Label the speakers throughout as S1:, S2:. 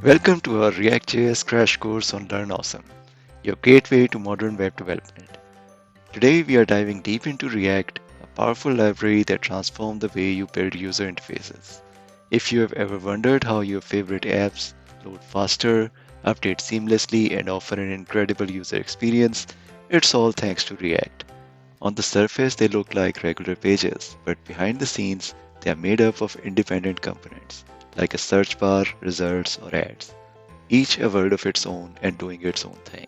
S1: Welcome to our React.js crash course on Learn Awesome, your gateway to modern web development. Today we are diving deep into React, a powerful library that transforms the way you build user interfaces. If you have ever wondered how your favorite apps load faster, update seamlessly, and offer an incredible user experience, it's all thanks to React. On the surface, they look like regular pages, but behind the scenes, they are made up of independent components, like a search bar, results, or ads, each a world of its own and doing its own thing.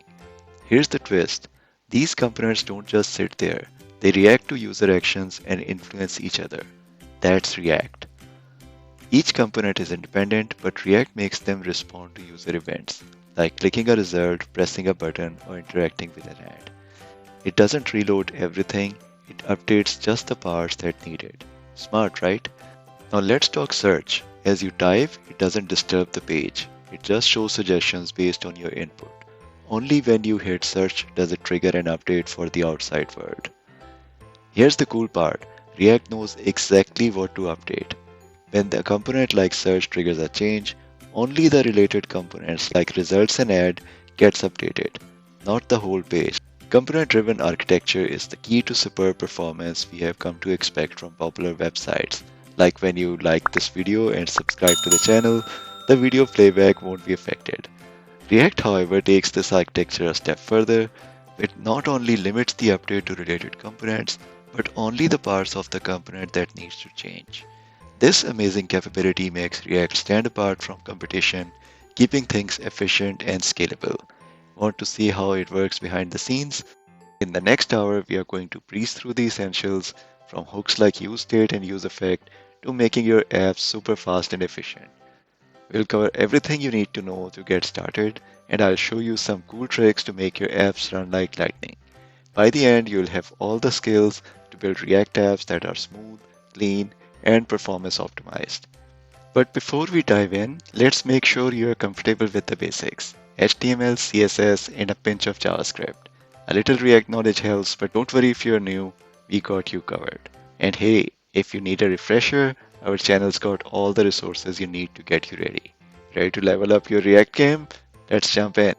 S1: Here's the twist: these components don't just sit there, they react to user actions and influence each other. That's React. Each component is independent, but React makes them respond to user events, like clicking a result, pressing a button, or interacting with an ad. It doesn't reload everything, it updates just the parts that need it. Smart, right? Now let's talk search. As you type, it doesn't disturb the page. It just shows suggestions based on your input. Only when you hit search does it trigger an update for the outside world. Here's the cool part: React knows exactly what to update. When the component like search triggers a change, only the related components like results and add gets updated, not the whole page. Component-driven architecture is the key to superb performance we have come to expect from popular websites. Like when you like this video and subscribe to the channel, the video playback won't be affected. React, however, takes this architecture a step further. It not only limits the update to related components, but only the parts of the component that needs to change. This amazing capability makes React stand apart from competition, keeping things efficient and scalable. Want to see how it works behind the scenes? In the next hour, we are going to breeze through the essentials, from hooks like useState and useEffect to making your apps super fast and efficient. We'll cover everything you need to know to get started, and I'll show you some cool tricks to make your apps run like lightning. By the end, you'll have all the skills to build React apps that are smooth, clean, and performance optimized. But before we dive in, let's make sure you are comfortable with the basics: HTML, CSS, and a pinch of JavaScript. A little React knowledge helps, but don't worry if you're new, we got you covered. And hey, if you need a refresher, our channel's got all the resources you need to get you ready. Ready to level up your React game? Let's jump in.